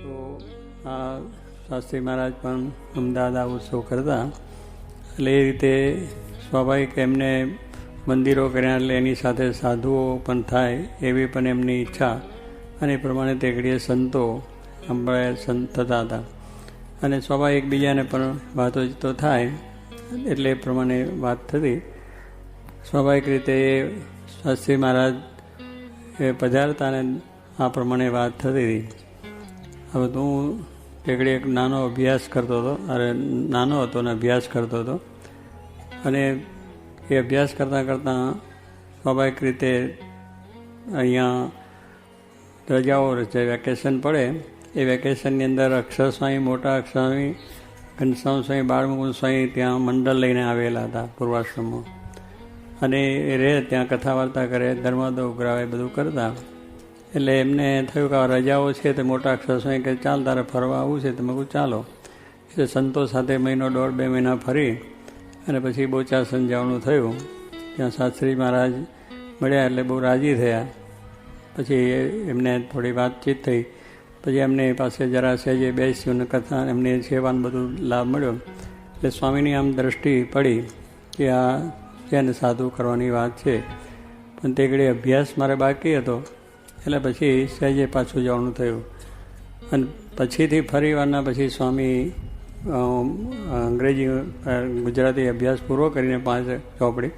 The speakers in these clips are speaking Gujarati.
તો આ શાસ્ત્રી મહારાજ પણ અમદાવાદ આ ઉત્સવ કરતા, એટલે એ રીતે સ્વાભાવિક એમને મંદિરો કર્યા એટલે એની સાથે સાધુઓ પણ થાય એવી પણ એમની ઈચ્છા, અને એ પ્રમાણે તે ઘડીએ સંતો આપણે સંત થતા હતા, અને સ્વાભાવિક એકબીજાને પણ વાતો તો થાય એટલે એ પ્રમાણે વાત થતી. સ્વાભાવિક રીતે શાસ્ત્રી મહારાજ એ પધારતા અને આ પ્રમાણે વાત થતી હતી. હવે તો હું એકડે એક નાનો અભ્યાસ કરતો હતો, નાનો હતો અને અભ્યાસ કરતો હતો, અને એ અભ્યાસ કરતાં કરતાં સ્વાભાવિક રીતે અહીંયા રજાઓ જે વેકેશન પડે એ વેકેશનની અંદર અક્ષર સ્વામી, મોટા અક્ષર સ્વામી, ઘનશ્યામ સ્વામી, બાળમુકુંદ સ્વામી ત્યાં મંડળ લઈને આવેલા હતા પૂર્વાશ્રમમાં, અને એ રહે ત્યાં કથા વાર્તા કરે, ધર્માદો ઉઘરાવે, બધું કરતા. એટલે એમને થયું કે આ રજાઓ છે તો મોટા અક્ષર સ્વામી કે ચાલ તારે ફરવા આવવું છે, તમે કહું ચાલો. એટલે સંતો સાથે મહિનો 1.5-2 મહિના ફરી અને પછી બોચાસન જવાનું થયું. ત્યાં શાસ્ત્રી મહારાજ મળ્યા એટલે બહુ રાજી થયા. પછી એમને થોડી વાતચીત થઈ, પછી એમની પાસે જરા સહેજે બેસ્યું અને કથા એમની સેવાનો બધું લાભ મળ્યો. એટલે સ્વામીની આમ દ્રષ્ટિ પડી કે આ છે ને સાધુ કરવાની વાત છે, પણ તે ઘડી અભ્યાસ મારે બાકી હતો એટલે પછી સહેજે પાછું જવાનું થયું. અને પછીથી ફરીવારના પછી સ્વામી અંગ્રેજી ગુજરાતી અભ્યાસ પૂરો કરીને 5 ચોપડી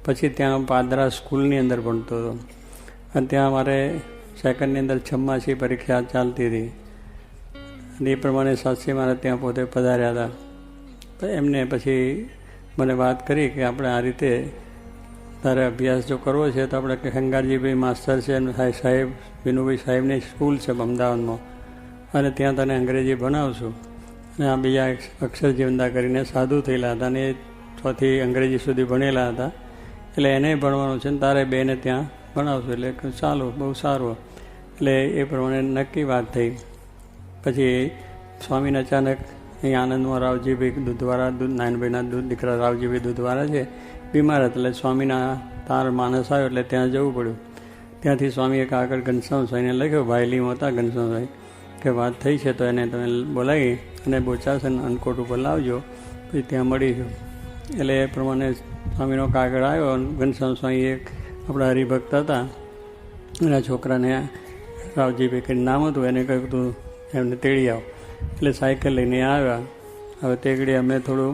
પછી ત્યાં પાદરા સ્કૂલની અંદર ભણતો હતો, અને ત્યાં મારે સેકન્ડની અંદર 86 પરીક્ષા ચાલતી હતી, અને એ પ્રમાણે શાસ્ત્રી મારે ત્યાં પોતે પધાર્યા હતા. તો એમને પછી મને વાત કરી કે આપણે આ રીતે તારે અભ્યાસ જો કરવો છે તો આપણે ખંગારજીભાઈ માસ્તર છે અને સાહેબ વિનુભાઈ સાહેબની સ્કૂલ છે અમદાવાદમાં, અને ત્યાં તને અંગ્રેજી ભણાવશું. અને આ બીજા અક્ષર જીવંદા કરીને સાધુ થયેલા હતા, અને એ 6 થી અંગ્રેજી સુધી ભણેલા હતા, એટલે એને ભણવાનું છે ને તારે બેને ત્યાં ભણાવશું. એટલે ચાલો, બહુ સારું. એટલે એ પ્રમાણે નક્કી વાત થઈ. પછી સ્વામીને અચાનક અહીં આનંદમાં રાવજીભાઈ દૂધવાળા, નારાયણભાઈના દીકરા રાવજીભાઈ દૂધવાળા છે, બીમાર હતા. એટલે સ્વામીના તાર માનસ આવ્યો એટલે ત્યાં જવું પડ્યું. ત્યાંથી સ્વામીએ આગળ ઘનશ્યામ સ્વામીને લખ્યો, ભાઈલીમાં હતા ઘનશ્યામ સ્વામી, કે વાત થઈ છે તો એને તમે બોલાવી અને બોચાસન અનકોટ ઉપર લાવજો, પછી ત્યાં મળીશું. એટલે એ પ્રમાણે સ્વામીનો કાગળ આવ્યો. ઘનશ્યામ સ્વામી એક આપણા હરિભક્ત હતા, એના છોકરાને રાવજીભાઈ કંઈ નામ હતું, એને કહ્યું તું એમને તેડી આવ. એટલે સાયકલ લઈને આવ્યા. હવે તે ઘડી અમે થોડું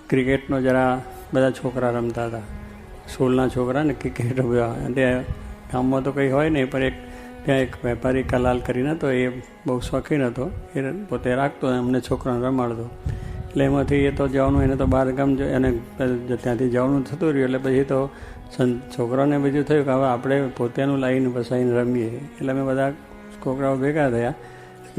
ક્રિકેટનો જરા બધા છોકરા રમતા હતા, સ્કૂલના છોકરા ને ક્રિકેટ રમ્યા. અને ગામમાં તો કંઈ હોય નહીં, પણ ત્યાં એક વેપારી કલાલ કરીને હતો, એ બહુ શોખીન હતો, એ પોતે રાખતો અમને છોકરાને રમાડતો. એટલે એમાંથી એ તો જવાનું, એને તો બહાર ગામ એને ત્યાંથી જવાનું થતું રહ્યું. એટલે પછી તો છોકરાને બીજું થયું કે હવે આપણે પોતાનું લાવીને બસાવીને રમીએ. એટલે અમે બધા છોકરાઓ ભેગા થયા,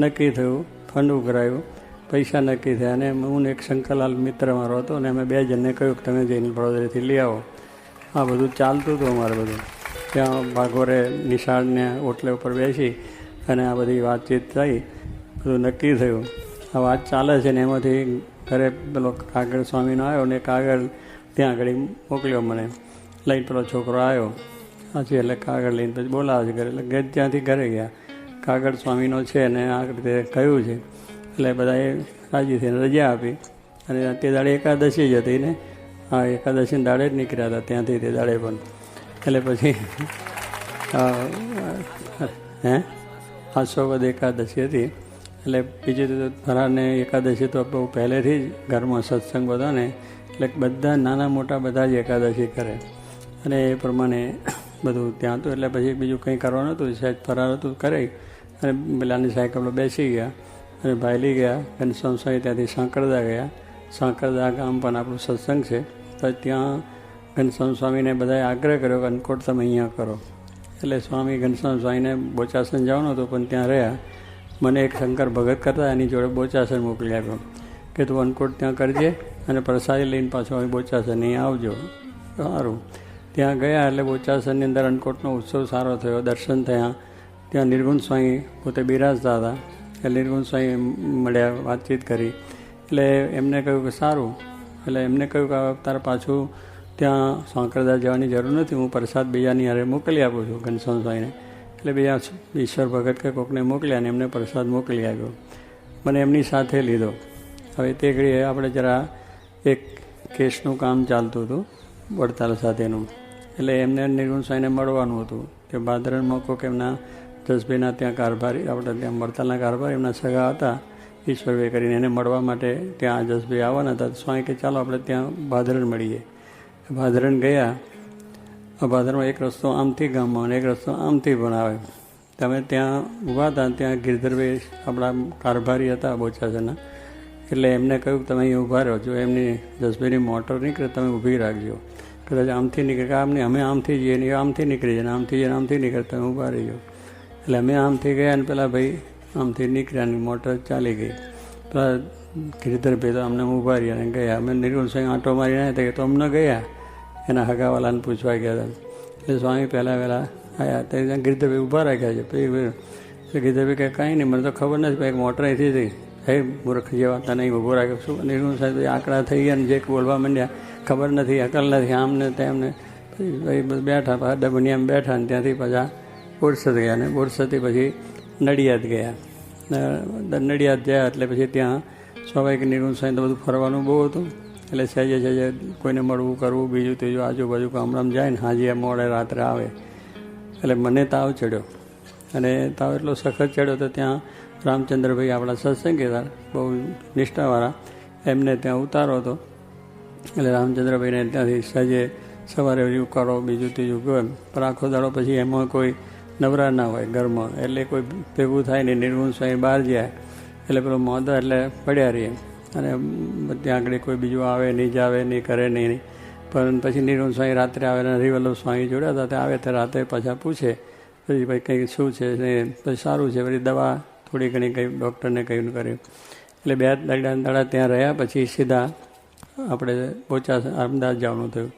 નક્કી થયું, ફંડ ઉઘરાયું, પૈસા નક્કી થયા, અને હું એક શંકરલાલ મિત્ર મારો હતો, અને અમે 2 જણને કહ્યું કે તમે જઈને વડોદરાથી લઈ આવો. આ બધું ચાલતું હતું અમારે બધું. ત્યાં ભાગોરે નિશાળને ઓટલે ઉપર બેસી અને આ બધી વાતચીત થઈ, બધું નક્કી થયું. આ વાત ચાલે છે ને એમાંથી ઘરે પેલો કાગળ સ્વામીનો આવ્યો, ને કાગળ ત્યાં આગળ મોકલ્યો મને લઈને. પેલો છોકરો આવ્યો સાચી, એટલે કાગળ લઈને પછી બોલાવે છે ઘરે. એટલે ત્યાંથી ઘરે ગયા, કાગળ સ્વામીનો છે ને આ રીતે કહ્યું છે. એટલે બધાએ રાજી થઈને રજા આપી, અને તે દાડે એકાદશી જ હતી ને, હા એકાદશીને દાડે જ નીકળ્યા હતા ત્યાંથી તે દાડે પણ. એટલે પછી આસો એકાદશી હતી. એટલે બીજી તો ફરારને એકાદશી તો બહુ પહેલેથી જ ઘરમાં સત્સંગ બધા ને, એટલે બધા નાના મોટા બધા જ એકાદશી કરે, અને એ પ્રમાણે બધું ત્યાં હતું. એટલે પછી બીજું કંઈ કરવાનું હતું, સાહેબ ફરાર હતું કરે, અને પેલાની સાયકલ બેસી ગયા અને ભાઈલી ગયા. ઘનશ્યામ સ્વામી ત્યાંથી સાંકળદા ગયા. સાંકળદા ગામ પણ આપણું સત્સંગ છે, તો ત્યાં ઘનશ્યામ સ્વામીને બધાએ આગ્રહ કર્યો કે અનકોટ તમે અહીંયા કરો. એટલે સ્વામી ઘનશ્યામ સ્વામીને બોચાસન જવાનું હતું, પણ ત્યાં રહ્યા. મને એક શંકર ભગત કરતા એની જોડે બોચાસન મોકલી આપ્યો કે તું અનકોટ ત્યાં કરજે અને પ્રસાદી લઈને પાછો અહીં બોચાસન અહીં આવજો. સારું, ત્યાં ગયા. એટલે બોચાસનની અંદર અનકોટનો ઉત્સવ સારો થયો, દર્શન થયા. ત્યાં નિર્ગુણ સ્વામી પોતે બિરાજતા હતા. એટલે નિર્ગુણ સ્વામી મળ્યા, વાતચીત કરી. એટલે એમને કહ્યું કે સારું. એટલે એમને કહ્યું કે તારે પાછું ત્યાં સાંકળદા જવાની જરૂર નથી, હું પ્રસાદ બીજાની હારે મોકલી આપું છું ઘનશ્યામ સ્વામીને. એટલે બીજા ઈશ્વર ભગત કે કોકને મોકલ્યા ને એમને પ્રસાદ મોકલી આવ્યો. મને એમની સાથે લીધો. હવે તે ઘડીએ આપણે જરા એક કેસનું કામ ચાલતું હતું વડતાલ સાથેનું, એટલે એમને નિર્ગુણ સ્વામીને મળવાનું હતું. તે ભાદરણમાં કોઈક એમના જસભાઈના ત્યાં કારભારી, આપણે ત્યાં વડતાલના કારભારી એમના સગા હતા ઈશ્વરભાઈ કરીને, એને મળવા માટે ત્યાં જસભાઈ આવવાના હતા. સ્વામી કે ચાલો આપણે ત્યાં ભાદરણ મળીએ. ભાદરણ ગયા. ભાદરમાં એક રસ્તો આમથી ગામમાં અને એક રસ્તો આમથી પણ આવે. તમે ત્યાં ઊભા હતા, ત્યાં ગિરધરભાઈ આપણા કારભારી હતા બોચાસરના, એટલે એમને કહ્યું તમે અહીં ઊભા રહો, જો એમની જસભાઈની મોટર નીકળે તમે ઊભી રાખજો, કદાચ આમથી નીકળે કે આમને અમે આમથી જઈએ ને આમથી નીકળી જાય ને આમથી જઈને આમથી નીકળે તમે ઊભા રહીજો. એટલે અમે આમથી ગયા ને પેલા ભાઈ આમથી નીકળ્યા ને મોટર ચાલી ગઈ. પેલા ગિરધરભાઈ તો અમને ઊભા રહ્યા ને ગયા. અમે નિર્ગુણ સ્વામી આંટો મારી આવ્યા તો અમને ગયા, એના હગાવાલાને પૂછવા ગયા હતા. એટલે સ્વામી પહેલાં વહેલા આવ્યા ત્યાં ગિરધરભાઈ ઊભા રાખ્યા છે. પછી ગિરધરભાઈ કહે કાંઈ નહીં, મને તો ખબર નથી ભાઈ મોટર અહીંથી થઈ. હે મૂર્ખ જેવા તને અહીં ઊભો રાખ્યો. શું નિર્ગુણ સાહેબ આંકડા થઈ ગયા ને જે બોલવા માંડ્યા, ખબર નથી, અકલ નથી, આમને તેમને. પછી ભાઈ બેઠા ડબનિયામાં બેઠા ને ત્યાંથી પાછા બોરસદ ગયા ને બોરસદથી પછી નડિયાદ ગયા. નડિયાદ ગયા એટલે પછી ત્યાં સ્વાભાવિક નિર્ગુણ સાહેબ તો બધું ફરવાનું બહુ હતું, એટલે સહેજે સહેજે કોઈને મળવું કરવું, બીજું ત્રીજું આજુબાજુ ગામડામાં જાય ને હાજી મોડે રાત્રે આવે. એટલે મને તાવ ચડ્યો અને તાવ એટલો સખત ચડ્યો તો ત્યાં રામચંદ્રભાઈ આપણા સત્સંગીદાર બહુ નિષ્ઠાવાળા, એમને ત્યાં ઉતારો હતો. એટલે રામચંદ્રભાઈને ત્યાંથી સહેજે સવારે ઉકાળો બીજું ત્રીજું ગયો, પણ આખો દાડો પછી એમાં કોઈ નવરા ના હોય ઘરમાં, એટલે કોઈ ભેગું થાય નહીં. નિર્ગુણ સ્વામી બહાર જાય એટલે પેલો મોદા એટલે પડ્યા રહીએ અને ત્યાં આગળ કોઈ બીજું આવે નહીં, જાવે નહીં, કરે નહીં. પણ પછી નિર્ગુણ સ્વામી રાત્રે આવે ને હરિવલ્લભ સ્વામી જોડ્યા હતા, ત્યાં આવે તો રાતે પાછા પૂછે પછી ભાઈ કંઈક શું છે ને પછી સારું છે, પછી દવા થોડી ઘણી કંઈ ડૉક્ટરને કહ્યું કર્યું. એટલે 2 દાડા ત્યાં રહ્યા પછી સીધા આપણે બોચાસણ અમદાવાદ જવાનું થયું.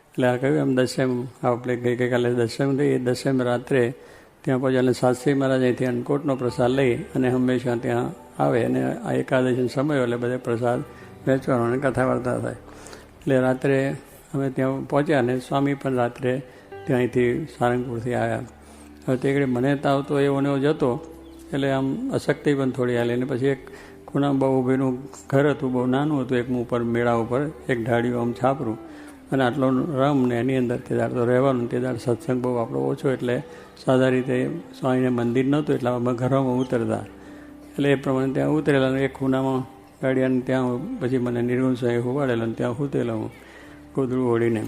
એટલે આ કહ્યું એમ દસમ આપણે ગઈકાલે દસમ થઈ, એ દસમ રાત્રે ત્યાં પહોંચ્યા અને શાસ્ત્રી મહારાજ અહીંથી અન્નકોટનો પ્રસાદ લઈ અને હંમેશા ત્યાં આવે અને આ એકાદશીનો સમય એટલે બધે પ્રસાદ વેચવાનો અને કથા વાર્તા થાય. એટલે રાત્રે અમે ત્યાં પહોંચ્યા અને સ્વામી પણ રાત્રે ત્યાંથી સારંગપુરથી આવ્યા. હવે તે ઘડી મને તાવ તો એવો ને એવો જતો, એટલે આમ અશક્તિ પણ થોડી હાલી. અને પછી એક ખૂણા બહુ ઊભીનું ઘર હતું, બહુ નાનું હતું, એક ઉપર મેળા ઉપર એક ઢાળિયું આમ છાપરું અને આટલો રમ ને એની અંદર તે દાડ તો રહેવાનું. તે દાડ સત્સંગ બહુ આપણો ઓછો, એટલે સાદા રીતે સ્વામીને મંદિર નહોતું એટલે અમે ઘરોમાં ઉતરતા. એટલે એ પ્રમાણે ત્યાં ઉતરેલા એક ખૂણામાં ગાડિયાને ત્યાં પછી મને નિર્ગુણ સ્વામી હોવાડેલો ને ત્યાં ઉતરેલો હું ગોદડું ઓળીને.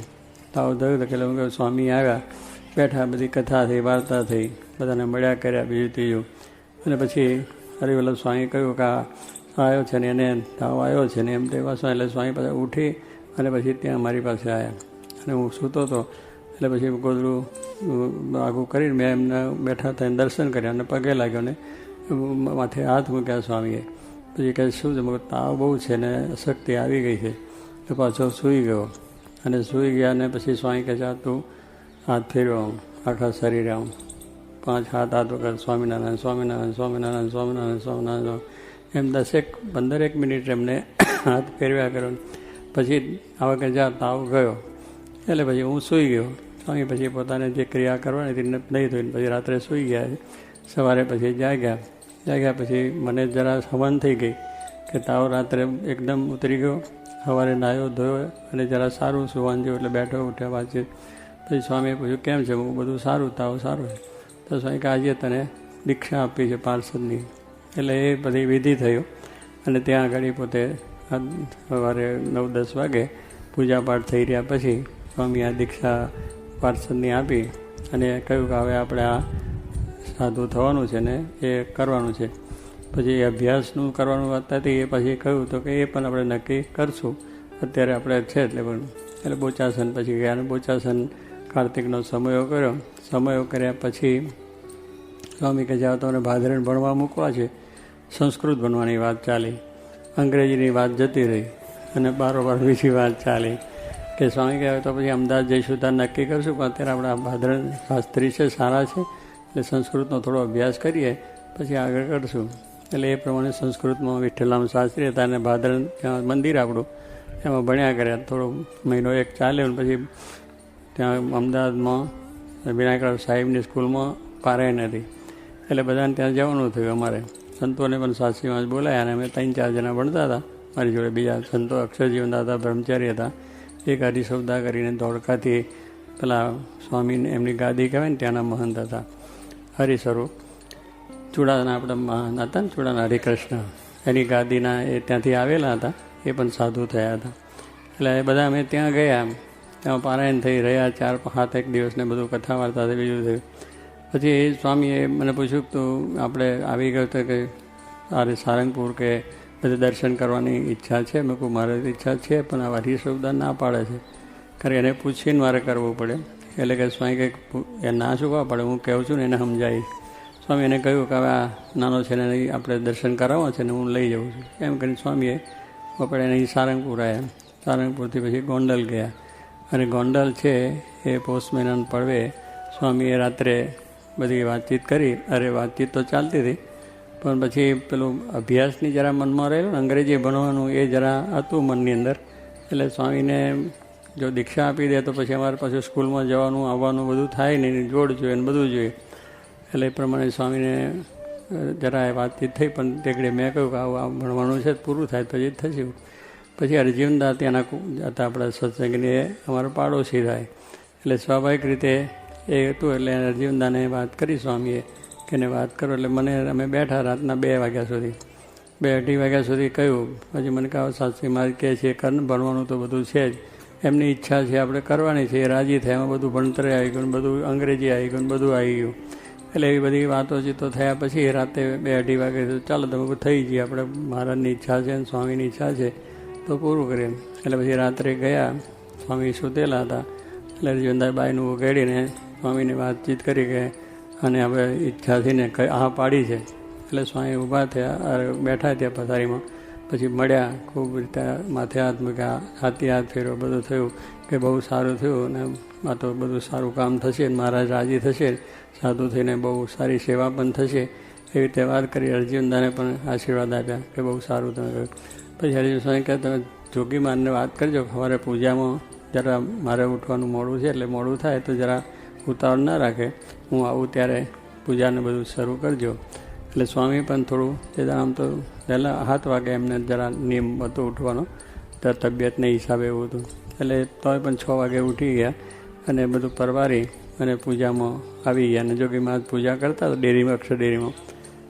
તાવ થયું તો એટલે સ્વામી આવ્યા, બેઠા, બધી કથા થઈ, વાર્તા થઈ, બધાને મળ્યા કર્યા બીજું ત્રીજું. અને પછી હરિવલ્લભ સ્વામી કહ્યું કે આ આવ્યો છે ને એને તાવ આવ્યો છે ને એમ તેવા સ્વામી. એટલે સ્વામી પાછા ઉઠી અને પછી ત્યાં મારી પાસે આવ્યા અને હું સૂતો હતો. એટલે પછી ગોદડું આગું કરીને મેં એમને બેઠા થઈને દર્શન કર્યા અને પગે લાગ્યો ને માથે હાથ મૂક્યા સ્વામીએ. પછી કહે શું છે, મગર તાવ બહુ છે ને અશક્તિ આવી ગઈ છે. તો પાછો સૂઈ ગયો અને સૂઈ ગયા ને પછી સ્વામી કહે છે તું હાથ ફેરવો આખા શરીરે આમ 5 હાથ વખત સ્વામિનારાયણ સ્વામિનારાયણ સ્વામિનારાયણ સ્વામિનારાયણ સ્વામિનારાયણ એમ 10-15 મિનિટ એમને હાથ ફેરવ્યા કર્યો. પછી આ વખતે જ્યાં તાવ ગયો એટલે પછી હું સૂઈ ગયો. સ્વામી પછી પોતાને જે ક્રિયા કરવાની હતી નહીં થઈને પછી રાત્રે સૂઈ ગયા. સવારે પછી જાગ્યા પછી મને જરા હવન થઈ ગઈ કે તાવ રાત્રે એકદમ ઉતરી ગયો. સવારે નાહ્યો ધોયો અને જરા સારું સુવાન જેવું એટલે બેઠો ઉઠ્યા વાંચી. પછી સ્વામીએ પૂછ્યું કેમ છે, હું બધું સારું, તાવ સારું છે. તો સ્વામી કે આજે તને દીક્ષા આપી છે પાર્ષદની. એટલે એ બધી વિધિ થયું અને ત્યાં આગળ પોતે સવારે 9-10 વાગે પૂજાપાઠ થઈ રહ્યા પછી સ્વામી આ દીક્ષા પાર્ષદની આપી અને કહ્યું કે હવે આપણે આ સાધુ થવાનું છે ને એ કરવાનું છે. પછી અભ્યાસનું કરવાનું વાત હતી એ પછી કહ્યું તો કે એ પણ આપણે નક્કી કરશું, અત્યારે આપણે છે એટલે બોચાસન પછી ગયા અને બોચાસન કાર્તિકનો સમયો કર્યો. સમયો કર્યા પછી સ્વામી કે જાઓ તમને ભાદરણ ભણવા મૂકવા છે. સંસ્કૃત ભણવાની વાત ચાલી, અંગ્રેજીની વાત જતી રહી અને બારોબાર બીજી વાત ચાલી કે સ્વામી કહેવાય તો પછી અમદાવાદ જઈશું ત્યાં નક્કી કરશું, પણ અત્યારે આપણા ભાદરણ શાસ્ત્રી છે, સારા છે, એટલે સંસ્કૃતનો થોડો અભ્યાસ કરીએ પછી આગળ કરશું. એટલે એ પ્રમાણે સંસ્કૃતમાં વિઠ્ઠલામ શાસ્ત્રી હતા અને ભાદરણ ત્યાં મંદિર આપણું એમાં ભણ્યા કર્યા. થોડો મહિનો એક ચાલ્યો પછી ત્યાં અમદાવાદમાં વિનાયક સાહેબની સ્કૂલમાં પારાયણ હતી, એટલે બધાને ત્યાં જવાનું થયું. અમારે સંતોને પણ સાસરીમાં જ બોલાયા, અને અમે 3-4 જણા ભણતા હતા. મારી જોડે બીજા સંતો અક્ષરજીવન દાદા બ્રહ્મચારી હતા. એક હરિસૌદા કરીને ધોળકાથી પેલા સ્વામીને એમની ગાદી કહેવાય ને ત્યાંના મહંત હતા, હરિસ્વરૂપ ચૂડાના આપણે મહંત હતા ને, ચૂડાના હરિકૃષ્ણ, એની ગાદીના એ ત્યાંથી આવેલા હતા. એ પણ સાધુ થયા હતા. એટલે એ બધા અમે ત્યાં ગયા, ત્યાં પારાયણ થઈ રહ્યા 4-7 દિવસને બધું કથા વાર્તા થઈ, બીજું થયું. પછી એ સ્વામીએ મને પૂછ્યું તો આપણે આવી ગયો તો કે આરે સારંગપુર કે બધે દર્શન કરવાની ઈચ્છા છે. મેં કહું મારે ઈચ્છા છે, પણ આ હરિસૌદા ના પાડે છે, કારણ એને પૂછીને મારે કરવું પડે. એટલે કે સ્વામી કંઈક એ ના ચૂકવા પડે, હું કહું છું ને એને સમજાવીશ. સ્વામી એને કહ્યું કે હવે આ નાનો છે ને આપણે દર્શન કરાવવા છે ને હું લઈ જાઉં છું. એમ કરીને સ્વામીએ આપણે અહીં સારંગપુર આવ્યા. સારંગપુરથી પછી ગોંડલ ગયા, અને ગોંડલ છે એ પોષ મહિનાને પડવે સ્વામીએ રાત્રે બધી વાતચીત કરી. અરે વાતચીત તો ચાલતી હતી, પણ પછી પેલું અભ્યાસની જરા મનમાં રહેલું ને, અંગ્રેજી ભણવાનું એ જરા હતું મનની અંદર. એટલે સ્વામીને જો દીક્ષા આપી દે તો પછી અમારે પાછું સ્કૂલમાં જવાનું આવવાનું બધું થાય નહીં, જોડ જોઈએ ને બધું જોઈએ. એટલે એ પ્રમાણે સ્વામીને જરા વાતચીત થઈ, પણ તેકડે મેં કહ્યું કે આવું ભણવાનું છે, પૂરું થાય પછી થશે. પછી હરજીવનદા ત્યાંના હતા આપણા સત્સંગની, એ અમારો પાડોશી થાય. એટલે સ્વાભાવિક રીતે એ હતું. એટલે હરજીવનદાને વાત કરી સ્વામીએ કે એને વાત કરો. એટલે મને અમે બેઠા રાતના 2 વાગ્યા સુધી, 2-2:30 વાગ્યા સુધી કહ્યું. પછી મને કહો સાચી મારી કહે છે કર, ભણવાનું તો બધું છે જ, એમની ઈચ્છા છે આપણે કરવાની છે, એ રાજી થાય. એમાં બધું ભણતરે આવી ગયું, બધું અંગ્રેજી આવી ગયું, બધું આવી ગયું. એટલે એવી બધી વાતોચીતો થયા. પછી રાતે 2-2:30 વાગે ચાલો તમે થઈ જઈએ, આપણે મહારાજની ઈચ્છા છે અને સ્વામીની ઈચ્છા છે તો પૂરું કરીએ. એટલે પછી રાત્રે ગયા, સ્વામી સૂતેલા હતા. એટલે હરજીવનદાસ બાઈનું ઉઘેડીને સ્વામીની વાતચીત કરી કે અને હવે ઈચ્છાથી ને હા પાડી છે. એટલે સ્વામી ઊભા થયા, બેઠા ત્યાં પથારીમાં. પછી મળ્યા, ખૂબ રીતે માથે હાથ મૂક્યા, હાથી હાથ ફેરવો, બધું થયું કે બહુ સારું થયું ને આ તો બધું સારું કામ થશે, મહારાજ રાજી થશે, સાધુ થઈને બહુ સારી સેવા પણ થશે, એવી રીતે વાત કરી. હરજીવનદાને પણ આશીર્વાદ આપ્યા કે બહુ સારું તમે કહ્યું. પછી હરિજી સ્વામી કહે તમે જોગીમાનને વાત કરજો, સવારે પૂજામાં જરા મારે ઉઠવાનું મોડું છે, એટલે મોડું થાય તો જરા ઉતાવળ ના રાખે, હું આવું ત્યારે પૂજાને બધું શરૂ કરજો. એટલે સ્વામી પણ થોડું એ આમ તો પહેલાં 7 વાગે એમને જરા નિયમ હતો ઉઠવાનો, તો તબિયતને હિસાબે એવું હતું. એટલે તોય પણ 6 વાગે ઉઠી ગયા અને બધું પરવારી અને પૂજામાં આવી ગયા. અને જોગી મહારાજ પૂજા કરતા હતા ડેરીમાં, અક્ષર ડેરીમાં,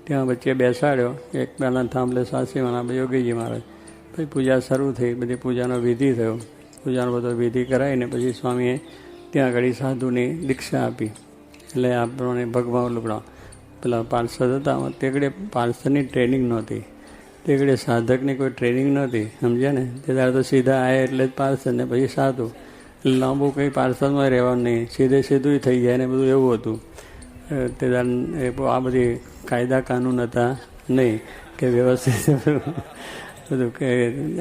ત્યાં વચ્ચે બેસાડ્યો. એક પહેલાં થાંભલે સાસરીમાં યોગીજી મહારાજ. પછી પૂજા શરૂ થઈ, બધી પૂજાનો વિધિ થયો. પૂજાનો બધો વિધિ કરાવીને પછી સ્વામીએ ત્યાં આગળ સાધુની દીક્ષા આપી. એટલે આ પ્રમાણે ભગવાન લુગડા પેલા પાર્ષદ હતા, તેગડે પાર્ષદની ટ્રેનિંગ નહોતી, તેગડે સાધકની કોઈ ટ્રેનિંગ નહોતી, સમજ્યા ને. તે ત્યારે તો સીધા આવ્યા એટલે જ પાર્ષદ ને પછી સાધુ. એટલે લાંબુ કંઈ પાર્ષદમાં રહેવાનું નહીં, સીધું થઈ જાય ને બધું એવું હતું. તે આ બધી કાયદા કાનૂન હતા નહીં કે વ્યવસ્થિત બધું કે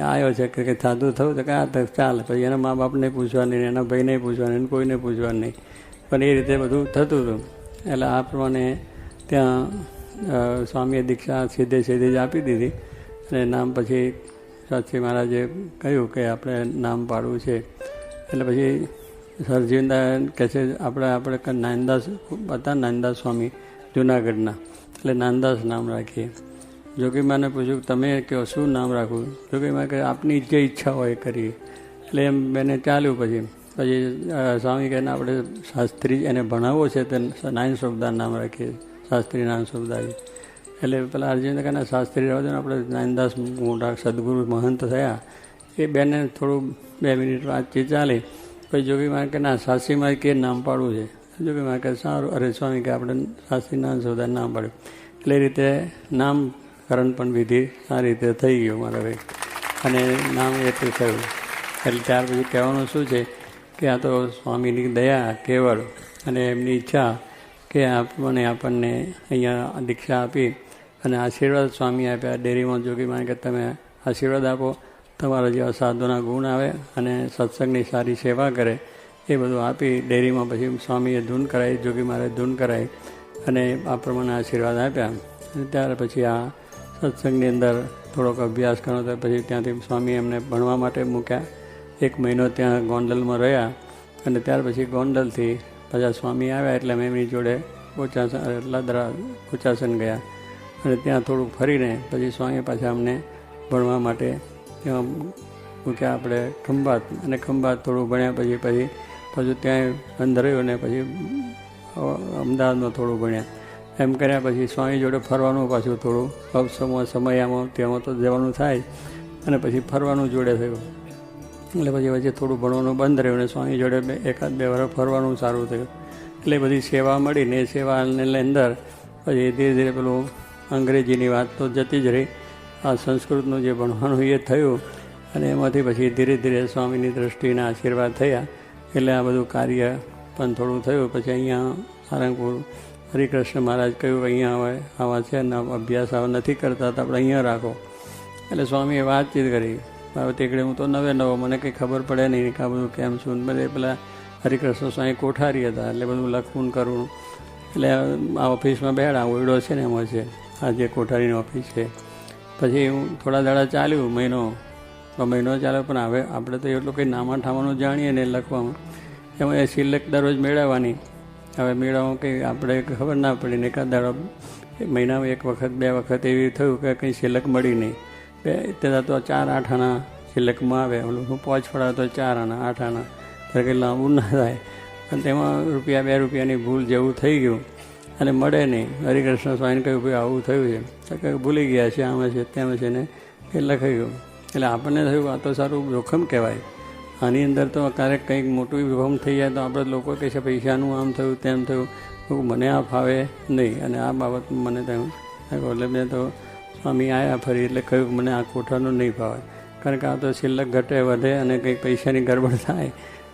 આવ્યો છે કે સાધુ થયું તો કે ચાલે. પછી એના મા બાપને પૂછવાનું નહીં, એના ભાઈને પૂછવાનું, કોઈને પૂછવાનું નહીં. પણ એ રીતે બધું થતું હતું. એટલે આ પ્રમાણે ત્યાં સ્વામીએ દીક્ષા સીધે જ આપી દીધી. અને નામ પછી સાચી મહારાજે કહ્યું કે આપણે નામ પાડવું છે. એટલે પછી હરજીવનદાસ કહે છે આપણે નાનદાસ હતા, નાનદાસ સ્વામી જુનાગઢના, એટલે નાનદાસ નામ રાખીએ. જોગીમાને પૂછ્યું કે તમે કહો શું નામ રાખવું? જોગીમા કહે આપની જે ઈચ્છા હોય કરીએ. એટલે એમ બેને ચાલ્યું. પછી સ્વામી કહે આપણે શાસ્ત્રી એને ભણાવવો છે તો નારાયણ સ્વરૂપદાસ નામ રાખીએ, શાસ્ત્રી નારાયણ સ્વરૂપદાસ. એટલે પેલા અર્જુન કહે શાસ્ત્રી રહેવા દો ને, આપણે નારાયણદાસ મોટા સદગુરુ મહંત થયા. એ બેને થોડું 2 મિનિટ વાતચીત ચાલી. પછી જોગીમાં કે ના શાસ્ત્રીમાં કે નામ પાડવું છે. જોગીમાં કે સારું. અરે સ્વામી કે આપણે શાસ્ત્રી નારાયણ સ્વરૂપદાસ નામ પાડ્યું. એટલે એ રીતે નામકરણ પણ વિધિ સારી રીતે થઈ ગયું મારા ભાઈ, અને નામ એ રીતે થયું. એટલે ત્યાર પછી કહેવાનું શું છે કે આ તો સ્વામીની દયા કેવળ અને એમની ઈચ્છા કે આપણને અહીંયા દીક્ષા આપી અને આશીર્વાદ સ્વામી આપ્યા. ડેરીમાં જોગીમાં કે તમે આશીર્વાદ આપો, તમારા જેવા સાધુના ગુણ આવે અને સત્સંગની સારી સેવા કરે, એ બધું આપી ડેરીમાં પછી સ્વામીએ ધૂન કરાવી, જોગી મહારાજે ધૂન કરાવી અને આ પ્રમાણે આશીર્વાદ આપ્યા. અને ત્યાર પછી આ સત્સંગની અંદર થોડોક અભ્યાસ કરવો તો પછી ત્યાંથી સ્વામી એમને ભણવા માટે મૂક્યા. 1 મહિનો ત્યાં ગોંડલમાં રહ્યા અને ત્યાર પછી ગોંડલથી પાછા સ્વામી આવ્યા એટલે અમે એમની જોડે બોચાસન ગયા અને ત્યાં થોડુંક ફરીને પછી સ્વામી પાછા અમને ભણવા માટે ત્યાં મૂક્યા આપણે ખંભાત, અને ખંભાત થોડું ભણ્યા પછી પાછું ત્યાં અંદર રહ્યું ને પછી અમદાવાદમાં થોડું ભણ્યા. એમ કર્યા પછી સ્વામી જોડે ફરવાનું પાછું થોડું સમયમાં તેમાં તો જવાનું થાય અને પછી ફરવાનું જોડે થયું. એટલે પછી વચ્ચે થોડું ભણવાનું બંધ રહ્યું ને સ્વામી જોડે 1-2 વર્ષ ફરવાનું સારું થયું. એટલે બધી સેવા મળીને એ સેવાને અંદર પછી ધીરે ધીરે પેલું અંગ્રેજીની વાત તો જતી જ રહી, આ સંસ્કૃતનું જે ભણવાનું એ થયું અને એમાંથી પછી ધીરે ધીરે સ્વામીની દ્રષ્ટિના આશીર્વાદ થયા. એટલે આ બધું કાર્ય પણ થોડું થયું. પછી અહીંયા સારંગપુર હરિકૃષ્ણ મહારાજ કહ્યું અહીંયા હવે આવા છે ને અભ્યાસ આવા નથી કરતા તો આપણે અહીંયા રાખો. એટલે સ્વામીએ વાતચીત કરી. હવે તેકડે હું તો નવો મને કંઈ ખબર પડે નહીં કે આ બધું કેમ શું. બધે પેલા હરિકૃષ્ણ સ્વામી કોઠારી હતા એટલે બધું લખવું કરવું. એટલે આ ઓફિસમાં બેડા ઓયડો છે ને એમાં છે આ જે કોઠારીની ઓફિસ છે. પછી હું થોડા દાડા ચાલ્યું, મહિનો ચાલ્યો, પણ હવે આપણે તો એટલું કંઈ નામા ઠાવાનું જાણીએ ને લખવામાં, એમાં એ સિલેક્ટ દરરોજ મેળવવાની. હવે મેળવવામાં કંઈ આપણે ખબર ના પડી ને એકાદ દાડો મહિનામાં 1 વખત 2 વખત એવી થયું કે કંઈ સિલેક્ટ મળી નહીં. ત્યાં તો 4-8 આના સિલેક્ટમાં આવે, ઓલું હું 5 ફળાવે તો 4 આના 8 આના, ત્યારે કંઈ લાંબુ ના થાય. અને તેમાં ₹2 ભૂલ જેવું થઈ ગયું અને મળે નહીં. હરિકૃષ્ણ સ્વામીને કહ્યું ભાઈ આવું થયું છે, તો કંઈ ભૂલી ગયા છે, આમાં છે તેમ છે ને એ લખાઈ ગયું. એટલે આપણને થયું આ તો સારું જોખમ કહેવાય. આની અંદર તો ક્યારેક કંઈક મોટું જોખમ થઈ જાય તો આપણે લોકો કહે છે પૈસાનું આમ થયું તેમ થયું, મને આ ફાવે નહીં. અને આ બાબતમાં મને થયું એટલે મેં તો સ્વામી આવ્યા ફરી એટલે કહ્યું મને આ કોઠાનું નહીં ફાવે, કારણ કે આ તો સિલક ઘટે વધે અને કંઈક પૈસાની ગડબડ થાય,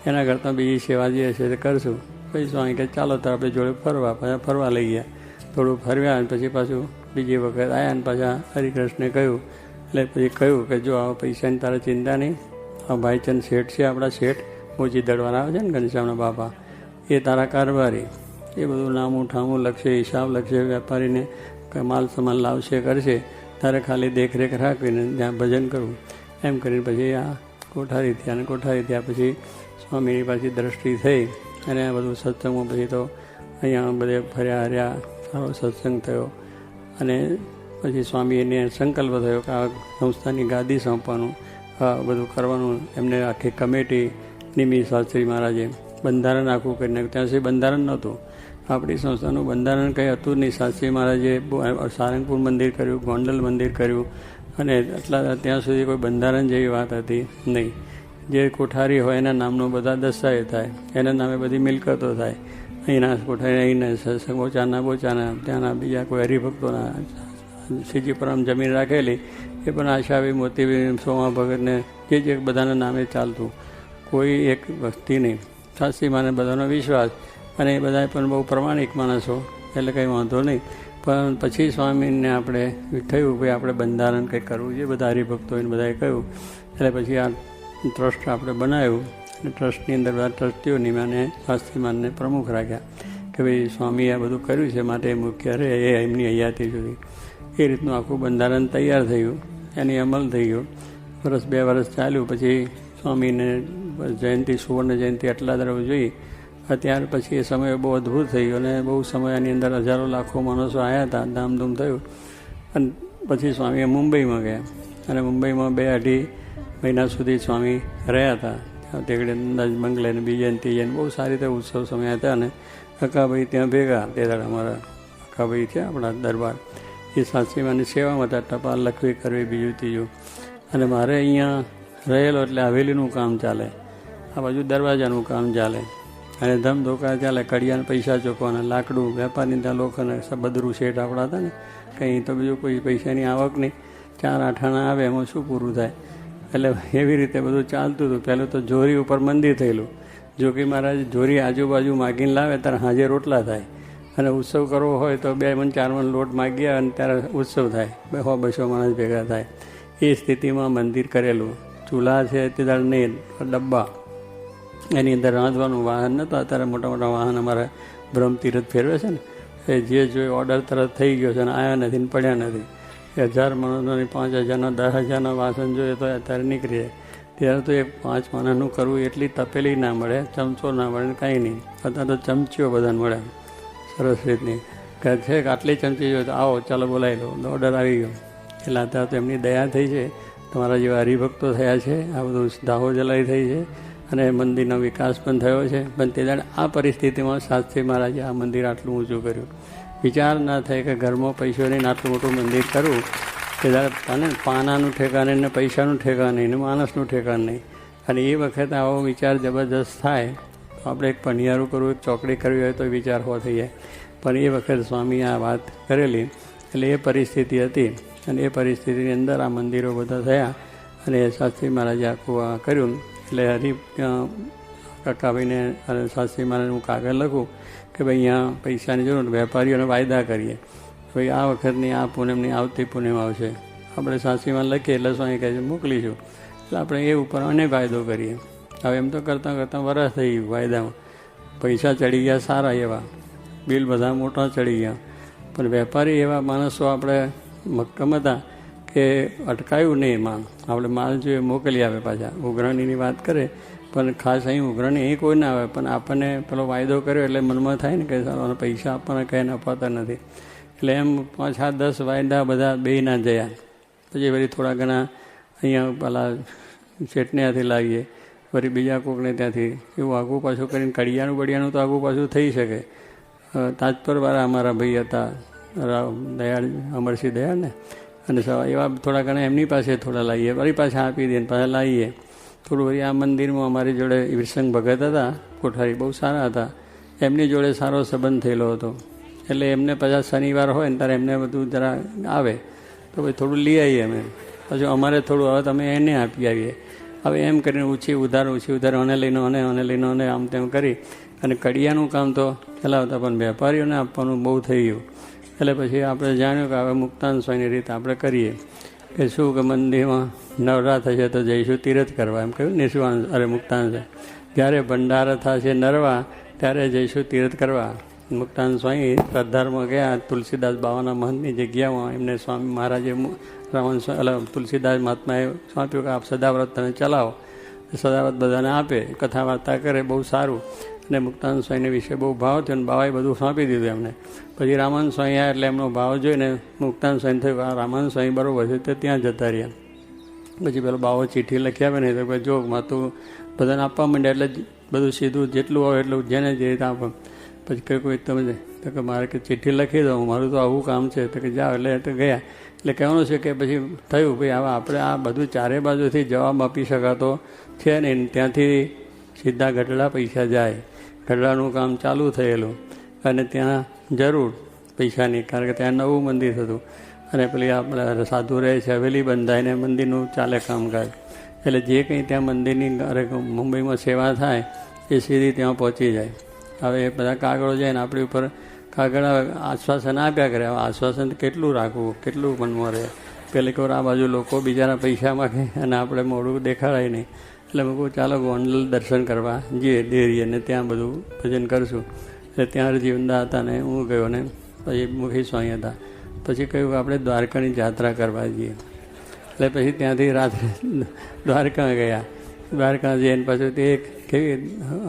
એના કરતાં બીજી સેવા જે છે તે કરશું. પછી સ્વામી કહે ચાલો તો આપણે જોડે ફરવા લઈ ગયા. થોડું ફરવ્યા અને પછી પાછું બીજી વખત આવ્યા અને પાછા હરિકૃષ્ણે કહ્યું. એટલે પછી કહ્યું કે જો આ પૈસાની તારે ચિંતા નહીં, આ ભાઈચંદ શેઠ છે આપણા શેઠ મોચી દળવાના આવે છે ને ઘનશ્યામના બાપા, એ તારા કારભારી, એ બધું નામું ઠામું લખશે, હિસાબ લખશે, વેપારીને માલ સામાન લાવશે કરશે, તારે ખાલી દેખરેખ રાખીને ત્યાં ભજન કરવું. એમ કરીને પછી આ કોઠારી થયા અને કોઠારી થયા પછી સ્વામીની પાછી દ્રષ્ટિ થઈ અને આ બધું સત્સંગમાં પછી તો અહીંયા બધે ફર્યા હર્યા, સારો સત્સંગ થયો. અને પછી સ્વામીને સંકલ્પ થયો કે આ સંસ્થાની ગાદી સોંપવાનું, બધું કરવાનું. એમને આખી કમિટી નિમિત શાસ્ત્રી મહારાજે બંધારણ આખું કરી નાખ્યું. ત્યાં સુધી બંધારણ નહોતું, આપણી સંસ્થાનું બંધારણ કંઈ હતું નહીં. શાસ્ત્રી મહારાજે સારંગપુર મંદિર કર્યું, ગોંડલ મંદિર કર્યું અને એટલા ત્યાં સુધી કોઈ બંધારણ જેવી વાત હતી નહીં. જે કોઠારી હોય એના નામનો બધા દસ્તાવેજ થાય, એના નામે બધી મિલકતો થાય. અહીંના કોઠારી અહીંના બોચાના ત્યાંના બીજા કોઈ હરિભક્તોના શ્રીજીપુરમ જમીન રાખેલી એ પણ આશાવી મોતીબી સોમા ભગતને જે બધાના નામે ચાલતું, કોઈ એક વસ્તી નહીં. શાસ્ત્રીમાને બધાનો વિશ્વાસ અને એ બધા પણ બહુ પ્રમાણિક માણસો એટલે કંઈ વાંધો નહીં. પણ પછી સ્વામીને આપણે થયું ભાઈ આપણે બંધારણ કંઈક કરવું જોઈએ, બધા હરિભક્તોને બધાએ કહ્યું. એટલે પછી આ ટ્રસ્ટ આપણે બનાવ્યું અને ટ્રસ્ટની અંદર બધા ટ્રસ્ટીઓની મને શાસ્ત્રીમાનને પ્રમુખ રાખ્યા કે ભાઈ સ્વામીએ આ બધું કર્યું છે માટે મુખ્ય રહે એ એમની હયાતી સુધી. એ રીતનું આખું બંધારણ તૈયાર થયું, એની અમલ થઈ ગયો. 1-2 વર્ષ ચાલ્યું. પછી સ્વામીને જયંતિ, સુવર્ણ જયંતિ આટલા દર જોઈ. ત્યાર પછી એ સમય બહુ અદ્ભુત થઈ ગયો અને બહુ સમયની અંદર હજારો લાખો માણસો આવ્યા હતા, ધામધૂમ થયું. અને પછી સ્વામીએ મુંબઈમાં ગયા અને મુંબઈમાં 2-2.5 મહિના સુધી સ્વામી રહ્યા હતા. ત્યાં તેગડે નંદાજ બંગલે ને બીજે ત્રીજે બહુ સારી રીતે ઉત્સવ સમય હતા. અને અકાભાઈ ત્યાં ભેગા તે દાડા અમારા અકાભાઈ છે આપણા દરબાર, એ શાસ્ત્રીમાની સેવામાં હતા, ટપાલ લખવી કરવી બીજું ત્રીજું. અને મારે અહીંયા રહેલો એટલે હવેલીનું કામ ચાલે, આ બાજુ દરવાજાનું કામ ચાલે અને ધમધોકા ચાલે, કડિયાને પૈસા ચૂકવાના, લાકડું વેપારની ત્યાં લોકોને બધરું શેઠ આપણા હતા ને, કંઈ તો બીજું કોઈ પૈસાની આવક નહીં, 4-8 આના આવે એમાં શું પૂરું થાય. એટલે એવી રીતે બધું ચાલતું હતું. પહેલું તો જોરી ઉપર મંદિર થયેલું, જોગી મહારાજ જોરી આજુબાજુ માગીને લાવે ત્યારે હાજે રોટલા થાય. અને ઉત્સવ કરવો હોય તો 2 મણ 4 મણ લોટ માગ્યા અને ત્યારે ઉત્સવ થાય, 100-200 માણસ ભેગા થાય. એ સ્થિતિમાં મંદિર કરેલું. ચૂલા છે તે દાળ નહીં, ડબ્બા, એની અંદર રાંધવાનું વાહન નહોતું. અત્યારે મોટા મોટા વાહન અમારા બ્રહ્મતીરથ ફેરવે છે ને, એ જે જોઈએ ઓર્ડર તરત થઈ ગયો છે અને આવ્યા નથી ને પડ્યા નથી. 1000 માણસોની 5000ના 10,000ના વાસણ જોઈએ તો અત્યારે નીકળી જાય. ત્યારે તો 5 માણસનું કરવું એટલી તપેલી ના મળે, ચમચો ના મળે, કાંઈ નહીં. અત્યારે તો ચમચીઓ બધાને મળે, સરસ રીતની કે છે કે આટલી ચમચી જોઈએ તો આવો ચાલો બોલાવી લો, ઓર્ડર આવી ગયો. એટલે અત્યારે તો એમની દયા થઈ છે, તમારા જેવા હરિભક્તો થયા છે, આ બધું દાહો જલાઈ થઈ છે અને મંદિરનો વિકાસ પણ થયો છે. પણ તે દાડે આ પરિસ્થિતિમાં શાસ્ત્રી મહારાજે આ મંદિર આટલું ઊંચું કર્યું. વિચાર ના થાય કે ઘરમાં પૈસો નહીં આટલું મોટું મંદિર કરવું. તે દાડે અને પાનાનું ઠેકાણ નહીં ને પૈસાનું ઠેકાણ નહીં ને માણસનું ઠેકાણ નહીં. અને એ વખતે આવો વિચાર જબરજસ્ત થાય તો આપણે એક પનિયારું કરવું, એક ચોકડી કરવી હોય તો વિચાર હો થઈ જાય. પણ એ વખતે સ્વામી આ વાત કરેલી એટલે એ પરિસ્થિતિ હતી અને એ પરિસ્થિતિની અંદર આ મંદિરો બધા થયા અને શાસ્ત્રી મહારાજે આખું આ કર્યું. એટલે કાકાભાઈને અને શાસ્ત્રી મહારાજને હું કાગળ લખું કે ભાઈ અહીંયા પૈસાની જરૂર, વેપારીઓને વાયદા કરીએ ભાઈ આ વખતની આ પૂનમની આવતી પૂનમ આવશે, આપણે શાસ્ત્રીમાં લખીએ એટલે સ્વામી કહે છે મોકલીશું. એટલે આપણે એ ઉપર અને વાયદો કરીએ. હવે એમ તો કરતાં કરતાં વરસ થઈ ગયું વાયદામાં, પૈસા ચડી ગયા સારા એવા, બિલ બધા મોટા ચડી ગયા. પણ વેપારી એવા માણસો આપણે મક્કમ હતા કે અટકાયું નહીં માલ, આપણે માલ જોઈએ મોકલી આવે. પાછા ઉઘરાણીની વાત કરે પણ ખાસ અહીં ઉઘરાણી અહીં કોઈ ના આવે, પણ આપણને પેલો વાયદો કર્યો એટલે મનમાં થાય ને કે સારો પૈસા આપણને કંઈ અપાતા નથી. એટલે એમ 5-10 વાયદા બધા બે ના જયા. પછી વળી થોડા ઘણા અહીંયા પેલા ચેટણીયાથી લાવીએ, વળી બીજા કોકને ત્યાંથી એવું આગું પાછું કરીને કડિયાનું બડિયાનું તો આગું પાછું થઈ શકે. તાજપરવાળા અમારા ભાઈ હતા દયાળ, અમરસિંહ દયાળ ને, અને એવા થોડા ઘણા એમની પાસે થોડા લાવીએ, વળી પાછા આપી દઈએ પાછા લાવીએ. થોડું વળી આ મંદિરમાં અમારી જોડે વીરસંગ ભગત હતા કોઠારી, બહુ સારા હતા, એમની જોડે સારો સંબંધ થયેલો હતો. એટલે એમને પાછા શનિવાર હોય ને ત્યારે એમને બધું જરા આવે તો ભાઈ થોડું લઈ આવીએ અમે. પછી અમારે થોડું હવે તમે એને આપી આવીએ. હવે એમ કરીને ઓછી ઉધાર અને લઈને અને આમ તેમ કરી અને કડિયાનું કામ તો ચલાવતા, પણ વેપારીઓને આપવાનું બહુ થઈ ગયું. એટલે પછી આપણે જાણ્યું કે હવે મુક્તાન સ્વામીની રીતે આપણે કરીએ કે શું કે મંદિરમાં નવરા થશે તો જઈશું તીરથ કરવા, એમ કહ્યું નિસ્વાન મુક્તાન છે. જ્યારે ભંડારા થશે નરવા ત્યારે જઈશું તીરથ કરવા. મુક્તાન સ્વામી શ્રદ્ધારમાં ગયા, તુલસીદાસ બાવાના મહંતની જગ્યામાં એમને સ્વામી મહારાજે તુલસીદાસ મહાત્માએ સોંપ્યું કે આપ સદાવ્રત તમે ચલાવો. સદાવ્રત બધાને આપે, કથા વાર્તા કરે, બહુ સારું. અને મુક્તાન સ્વામીને વિશે બહુ ભાવ થયો અને બાવાએ બધું સોંપી દીધું એમને. પછી રામાનંદ સ્વામી આવ્યા એટલે એમનો ભાવ જોઈને મુક્તાન સ્વામી થયું આ રામાનંદ સ્વામી બરાબર છે તે ત્યાં જતા રહ્યા. પછી પેલો બાવો ચિઠ્ઠી લખી આવે ને તો જો માતું બધાને આપવા માંડ્યા એટલે બધું સીધું જેટલું આવે એટલું જેને જે રીતે આપે. પછી કોઈ તમે તો કે મારે કે ચિઠ્ઠી લખી દઉં, મારું તો આવું કામ છે તો કે જાઓ. એટલે તો ગયા. એટલે કહેવાનું છે કે પછી થયું ભાઈ હવે આપણે આ બધું ચારે બાજુથી જવાબ આપી શકાતો છે ને, ત્યાંથી સીધા ગઢડા પૈસા જાય. ગઢડાનું કામ ચાલુ થયેલું અને ત્યાં જરૂર પૈસાની, કારણ કે ત્યાં નવું મંદિર થતું અને પેલી આપણે સાધુ રહે છે હવેલી બંધાઈને મંદિરનું ચાલે કામકાજ. એટલે જે કંઈ ત્યાં મંદિરની મુંબઈમાં સેવા થાય એ સીધી ત્યાં પહોંચી જાય. હવે એ બધા કાગળો જાય ને આપણી ઉપર કાગળ આશ્વાસન આપ્યા કરે. હવે આશ્વાસન કેટલું રાખવું, કેટલું મનમાં રહે. પહેલી વાર આ બાજુ લોકો બીજાના પૈસા માગે અને આપણે મોડું દેખાડાય નહીં. એટલે મેં કહું ચાલો ગોંડલ દર્શન કરવા જઈએ ડેરીએ ને ત્યાં બધું ભજન કરશું. એટલે ત્યાં જીવંદા હતા ને હું ગયો ને પછી મુખી સ્વામી હતા. પછી કહ્યું કે આપણે દ્વારકાની યાત્રા કરવા જઈએ. એટલે પછી ત્યાંથી રાત્રે દ્વારકા ગયા. દ્વારકા જઈને પછી તે કેવી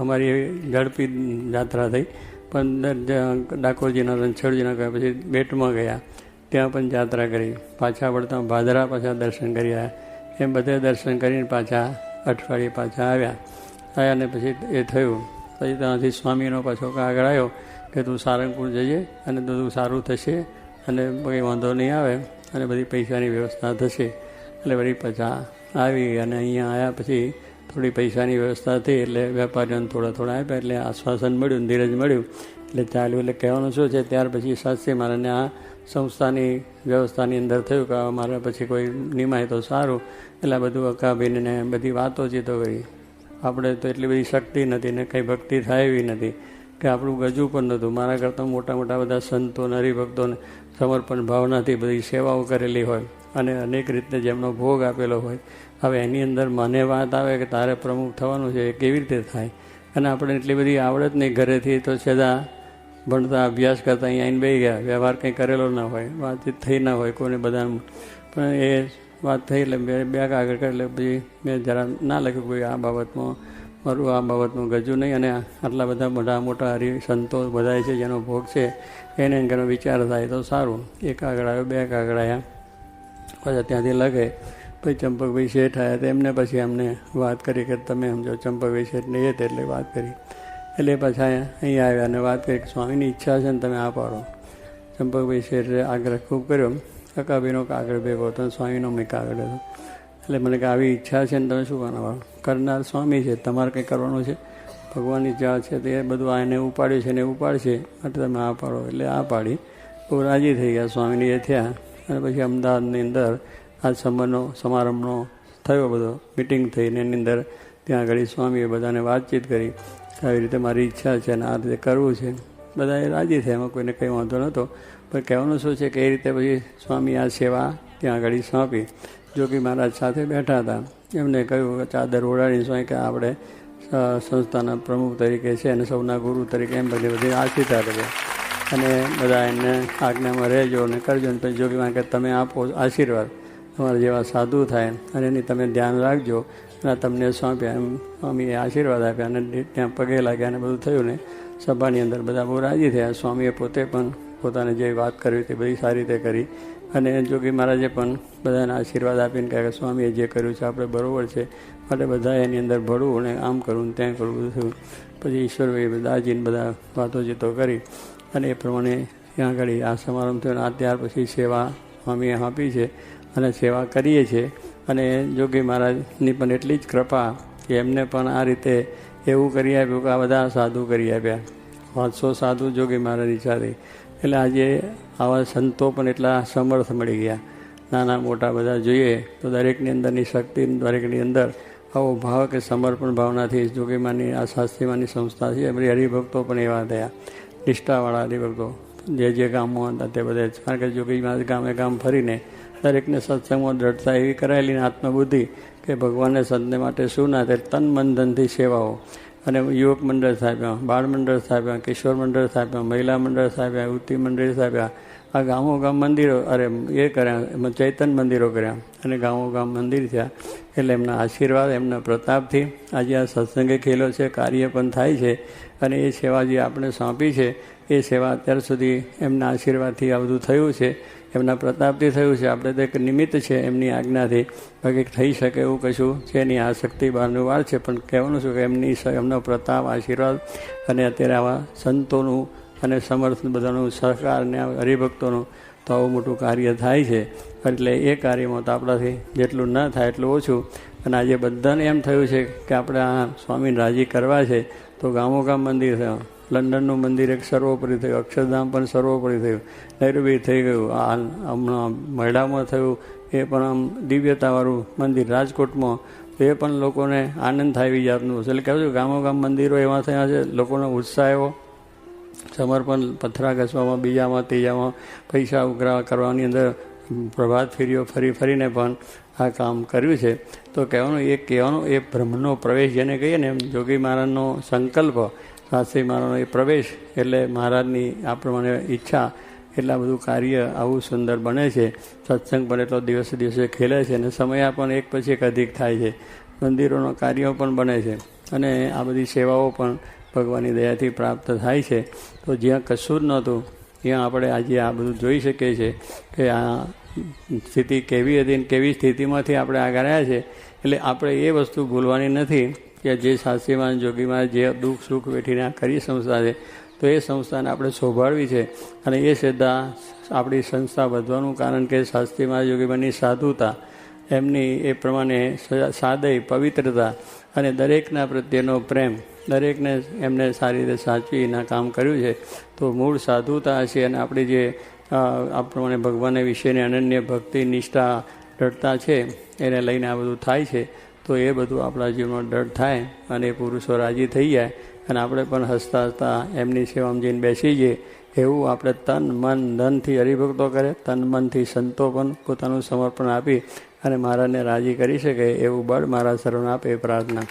અમારી ઝડપી યાત્રા થઈ. પણ ડાકોરજીના રણછોડજીના ગયા, પછી બેટમાં ગયા, ત્યાં પણ યાત્રા કરી. પાછા વળતા ભાદરા પાછા દર્શન કરી આવ્યા. એમ બધે દર્શન કરીને પાછા અઠવાડિયે પાછા આવ્યા. અને પછી એ થયું. પછી ત્યાંથી સ્વામીનો પાછો આગળ આવ્યો કે તું સારંગપુર જઈએ અને બધું સારું થશે અને કંઈ વાંધો નહીં આવે અને બધી પૈસાની વ્યવસ્થા થશે. એટલે વળી પાછા આવી અને અહીંયા આવ્યા. પછી થોડી પૈસાની વ્યવસ્થા થઈ એટલે વેપારીઓને થોડા આપ્યા. એટલે આશ્વાસન મળ્યું, ધીરજ મળ્યું, એટલે ચાલ્યું. એટલે કહેવાનું શું છે, ત્યાર પછી શાસ્ત્રી મારાને આ સંસ્થાની વ્યવસ્થાની અંદર થયું કે મારે પછી કોઈ નિમાય તો સારું. એટલે બધું અકાભીને બધી વાતોચીતો કરી. આપણે તો એટલી બધી શક્તિ નથી ને કંઈ ભક્તિ થાય એવી નથી કે આપણું ગજું પણ નહોતું. મારા કરતાં મોટા બધા સંતોને હરિભક્તોને સમર્પણ ભાવનાથી બધી સેવાઓ કરેલી હોય અને અનેક રીતે જેમનો ભોગ આપેલો હોય. હવે એની અંદર મને વાત આવે કે તારે પ્રમુખ થવાનું છે, એ કેવી રીતે થાય? અને આપણે એટલી બધી આવડત નહીં ઘરેથી, તો છેલ્લા ભણતા અભ્યાસ કરતા અહીંયા આવીને બેસી ગયા. વ્યવહાર કંઈ કરેલો ના હોય, વાતચીત થઈ ના હોય કોઈને બધાનું. પણ એ વાત થઈ એટલે બે આગળ કરી એટલે પછી મેં જરા ના લખ્યું કોઈ આ બાબતમાં મારું આ બાબતનું ગજું નહીં. અને આટલા બધા મોટા મોટા સંતો બધા છે જેનો ભોગ છે એને ઘણો વિચાર થાય તો સારું. એક કાગળ આવ્યો, બે કાગળ આવ્યા, પછી ત્યાંથી લગે. પછી ચંપકભાઈ શેઠ આવ્યા તો એમને પછી અમને વાત કરી કે તમે સમજો ચંપકભાઈ શેઠને એ એટલે વાત કરી. એટલે પાછા અહીંયા આવ્યા અને વાત કરી કે સ્વામીની ઈચ્છા છે ને તમે આ પાડો. ચંપકભાઈ શેઠે આગ્રહ ખૂબ કર્યો. કાકાભાઈનો કાગળ ભેગો હતો, સ્વામીનો મેં કાગળ હતો. એટલે મને કે આવી ઈચ્છા છે ને તમે શું બનાવો, કરનાર સ્વામી છે, તમારે કંઈ કરવાનું છે, ભગવાનની ઈચ્છા છે તો એ બધું આ એને ઉપાડ્યું છે ને ઉપાડશે, માટે તમે આ પાડો. એટલે આ પાડી બહુ રાજી થઈ ગયા સ્વામીની એ થયા. અને પછી અમદાવાદની અંદર આ સમારંભનો થયો બધો મિટિંગ થઈને એની અંદર ત્યાં આગળ સ્વામીએ બધાને વાતચીત કરી. આવી રીતે મારી ઈચ્છા છે અને આ રીતે કરવું છે. બધા એ રાજી થયા, એમાં કોઈને કંઈ વાંધો નહોતો. પણ કહેવાનું શું છે કે એ રીતે પછી સ્વામી આ સેવા ત્યાં આગળ સોંપી. જોગી મહારાજ સાથે બેઠા હતા, એમને કહ્યું કે ચાદર ઓઢાડીને સ્વામી કે આપણે સંસ્થાના પ્રમુખ તરીકે છે અને સૌના ગુરુ તરીકે એમ બધી આશીર્વાદ આપે અને બધા એને આજ્ઞામાં રહેજો અને કરજો. ને પછી જોગી મહારાજ કે તમે આપો આશીર્વાદ, તમારા જેવા સાધુ થાય અને એની તમે ધ્યાન રાખજો અને તમને સોંપ્યા. એમ સ્વામીએ આશીર્વાદ આપ્યા અને ત્યાં પગે લાગ્યા અને બધું થયું. ને સભાની અંદર બધા બહુ રાજી થયા. સ્વામીએ પોતે પણ પોતાને જે વાત કરવી તે બધી સારી રીતે કરી. અને જોગી મહારાજે પણ બધાને આશીર્વાદ આપીને કહે કે સ્વામીએ જે કર્યું છે આપણે બરાબર છે, માટે બધા એની અંદર ભળવું અને આમ કરવું ને ત્યાં કરવું બધું થયું. પછી ઈશ્વરભાઈ દાજીને બધા વાતોચીતો કરી અને એ પ્રમાણે ત્યાં આગળ આ સમારંભ થયો. આ ત્યાર પછી સેવા સ્વામીએ આપી છે અને સેવા કરીએ છીએ. અને જોગી મહારાજની પણ એટલી જ કૃપા કે એમને પણ આ રીતે એવું કરી આપ્યું કે આ બધા સાધુ કરી આપ્યા. 500 સાધુ જોગી મહારાજની સાથે. એટલે આજે આવા સંતો પણ એટલા સમર્થ મળી ગયા. નાના મોટા બધા જોઈએ તો દરેકની અંદરની શક્તિ, દરેકની અંદર આવો ભાવ કે સમર્પણ ભાવનાથી જોગીમાની આ શાસ્ત્રીમાની સંસ્થા છે. અમારી હરિભક્તો પણ એવા થયા, નિષ્ઠાવાળા હરિભક્તો જે ગામમાં હતા તે બધા. કારણ કે જોગી મહારાજ ગામે ગામ ફરીને દરેકને સત્સંગમાં દ્રઢતા એવી કરાયેલી આત્મબુદ્ધિ કે ભગવાનને સંતને માટે શું ના થાય, તન મન ધનથી સેવાઓ. અને યુવક મંડળ સ્થાપ્યા, બાળ મંડળ સ્થાપ્યા, કિશોર મંડળ સ્થાપ્યા, મહિલા મંડળ સ્થાપ્યા, યુવતી મંડળ સ્થાપ્યા. આ ગામો ગામ મંદિરો એ કર્યા, એમાં ચૈતન્ય મંદિરો કર્યા અને ગામો ગામ મંદિર થયા. એટલે એમના આશીર્વાદ, એમના પ્રતાપથી આજે આ સત્સંગે ખેલો છે, કાર્ય પણ થાય છે. અને એ સેવા જે આપણે સોંપી છે એ સેવા અત્યાર સુધી એમના આશીર્વાદથી આ બધું થયું છે, એમના પ્રતાપથી થયું છે. આપણે તો એક નિમિત્ત છે એમની આજ્ઞાથી, બાકી થઈ શકે એવું કશું છે નહીં. આ શક્તિ બહારનું વાર છે, પણ કહેવાનું શું કે એમનો પ્રતાપ, આશીર્વાદ અને અત્યારે આવા સંતોનું અને સમર્થ બધાનું સહકાર અને હરિભક્તોનું તો આવું મોટું કાર્ય થાય છે. એટલે એ કાર્યમાં તો આપણાથી જેટલું ન થાય એટલું ઓછું. અને આજે બધાને એમ થયું છે કે આપણે આ સ્વામીને રાજી કરવા છે તો ગામો ગામ મંદિર થયું. લંડનનું મંદિર એક સર્વોપરી થયું, અક્ષરધામ પણ સર્વોપરી થયું, નૈઋબી થઈ ગયું, આ હમણાં મહિલામાં થયું એ પણ આમ દિવ્યતાવાળું મંદિર રાજકોટમાં, તો એ પણ લોકોને આનંદ થાય એવી જાતનું. એટલે કહું છું ગામો ગામ મંદિરો એવા થયા છે, લોકોનો ઉત્સાહ એવો, સમર્પણ પથરા ઘસવામાં, બીજામાં ત્રીજામાં પૈસા ઉઘરા કરવાની અંદર પ્રભાત ફેરીઓ ફરીને પણ આ કામ કર્યું છે. તો કહેવાનું એ બ્રહ્મનો પ્રવેશ જેને કહીએ ને, એમ જોગી મહારાજનો સંકલ્પ, શાસ્ત્રી મહારાજનો એ પ્રવેશ, એટલે મહારાજની આ પ્રમાણે ઈચ્છા, એટલા બધું કાર્ય આવું સુંદર બને છે. સત્સંગ પણ એટલો દિવસે દિવસે ખેલે છે અને સમયા પણ એક પછી એક અધિક થાય છે. મંદિરોનો કાર્યો પણ બને છે અને આ બધી સેવાઓ પણ ભગવાનની દયાથી પ્રાપ્ત થાય છે. તો જ્યાં કશું જ નહોતું ત્યાં આપણે આજે આ બધું જોઈ શકીએ છીએ કે આ સ્થિતિ કેવી હતી ને કેવી સ્થિતિમાંથી આપણે આગળ આવ્યા છે. એટલે આપણે એ વસ્તુ ભૂલવાની નથી કે જે શાસ્ત્રીમાં જોગીમાં જે દુઃખ સુખ વેઠીને આ કરી સંસ્થા છે, તો એ સંસ્થાને આપણે શોભાડવી છે. અને એ શ્રદ્ધા આપણી સંસ્થા વધવાનું કારણ કે શાસ્ત્રીમાં જોગીમાંની સાધુતા, એમની એ પ્રમાણે સાદય, પવિત્રતા અને દરેકના પ્રત્યેનો પ્રેમ, દરેકને એમને સારી રીતે સાચવીના કામ કર્યું છે. તો મૂળ સાધુતા હશે અને આપણી જે આ પ્રમાણે ભગવાન વિશેની અનન્ય ભક્તિ, નિષ્ઠા, દ્રઢતા છે એને લઈને આ બધું થાય છે. તો એ બધું આપણા જીવનમાં દ્રઢ થાય અને પુરુષો રાજી થઈ જાય અને આપણે પણ હસતા હસતા એમની સેવામાં જઈને બેસી જઈએ. એવું આપણે તન મન ધનથી હરિભક્તો કરે, તન મનથી સંતો પણ પોતાનું સમર્પણ આપી અને મહારાજને રાજી કરી શકે એવું બળ મહારાજ સર્વને આપે, પ્રાર્થના.